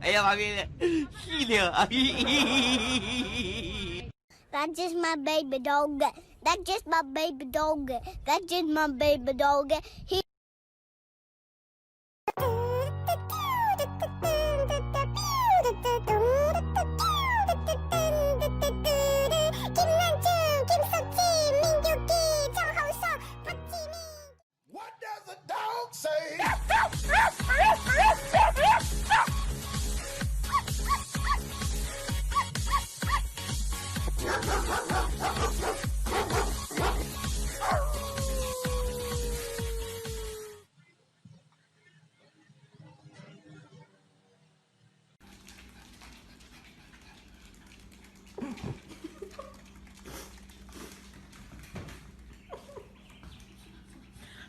Ayan, familia. Hilya. That's just my baby dog. That's just my baby dog. That's just my baby dog. He What does a dog say?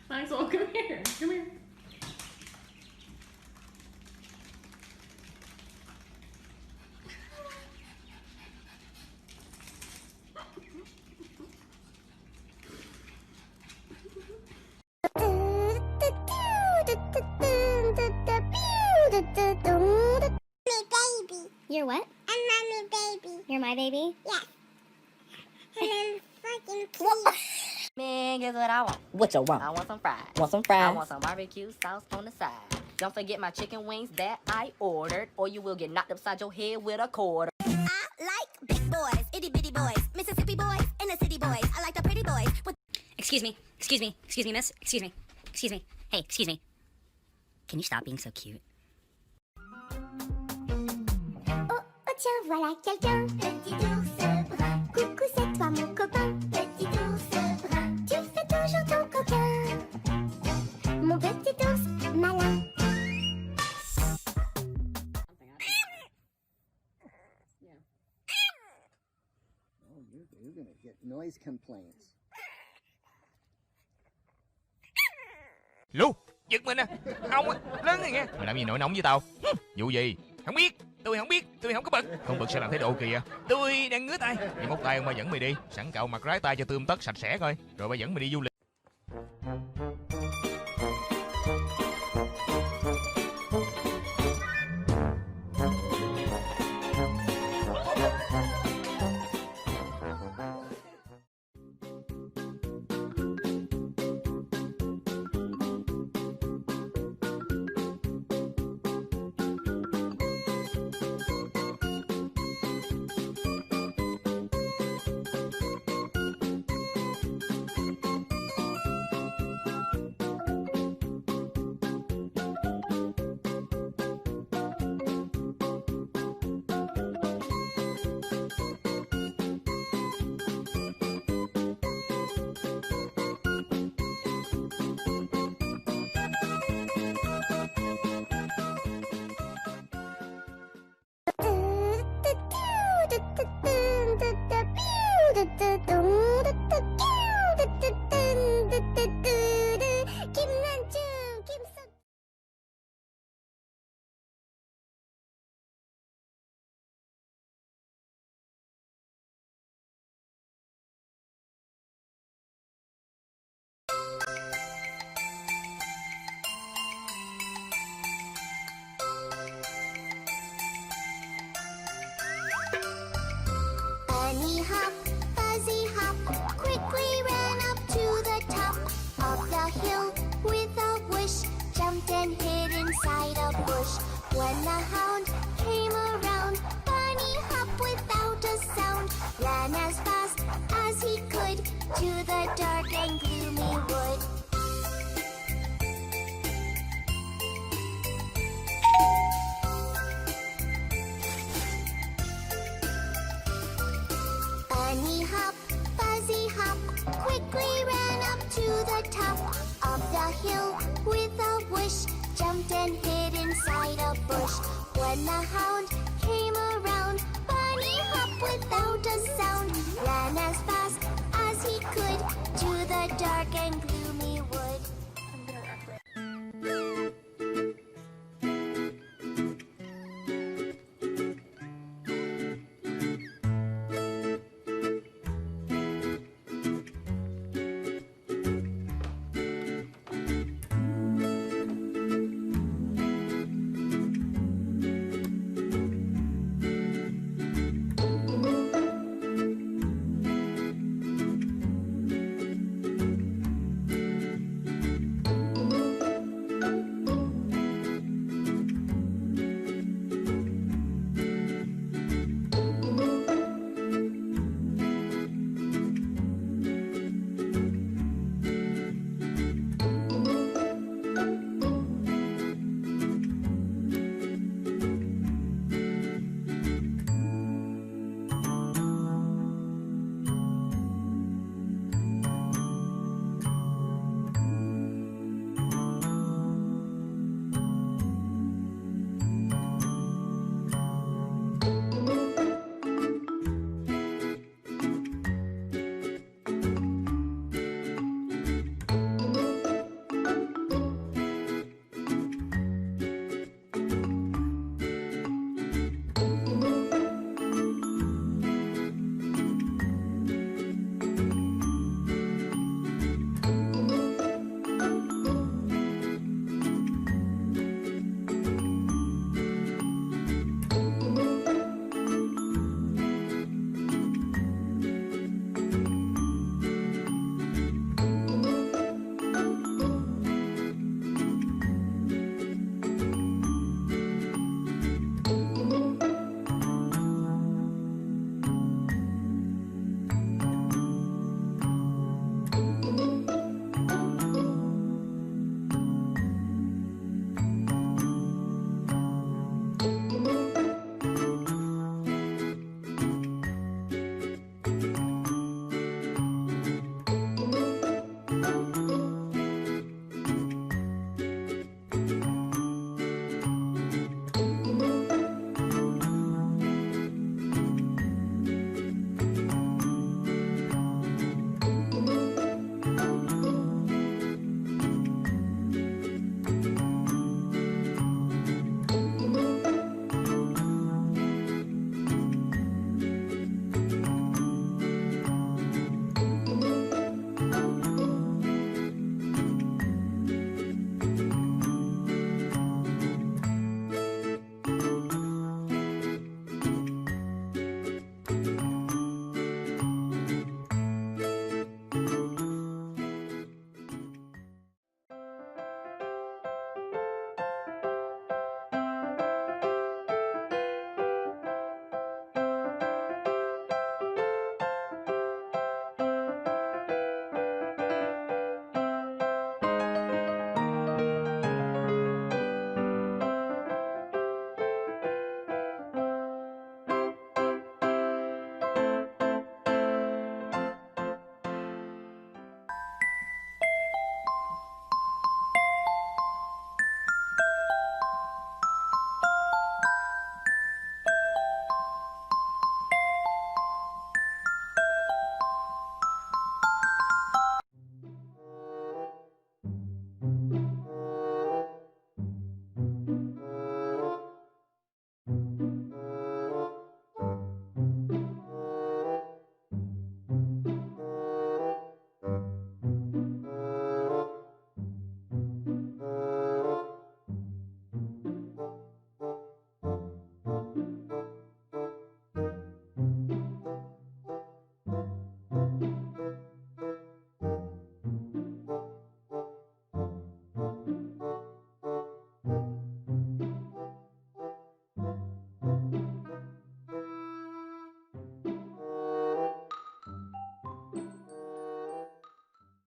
Maxwell, come here. Come here. baby. You're what? I'm mommy baby. You're my baby? Yes. And I'm fucking cute. Man, guess what I want? What you want? I want some fries. Want some fries? I want some barbecue sauce on the side. Don't forget my chicken wings that I ordered, or you will get knocked upside your head with a quarter. I like big boys, itty bitty boys, Mississippi boys, inner city boys. I like the pretty boys. Excuse me, miss. Excuse me. Hey, excuse me. Can you stop being so cute? Oh tiens, voilà quelqu'un. Petit ours brun. Coucou, c'est toi mon copain. Petit ours brun. Tu fais toujours ton coquin. Mon petit ours malin. Oh, you're gonna get noise complaints. Lu, giật mình à. Ông á, lớn rồi nghe. Mày làm gì nổi nóng với tao? Vụ gì? Không biết, tôi không biết, tôi không có bực. Không bực sao làm thái độ kìa. Tôi đang ngứa tay. Vậy móc tay ông ba dẫn mày đi. Sẵn cạo mặt rái tay cho tươm tất sạch sẽ coi. Rồi ba dẫn mày đi du lịch. Bunny hop, fuzzy hop, quickly ran up to the top of the hill with a whoosh, jumped and hid inside a bush. When the hound came around, Bunny hop without a sound ran as fast as he could to the dark and gloomy wood. Bunny hop, fuzzy hop, quickly ran up to the top of the hill with a whoosh, jumped and hid inside a bush. When the hound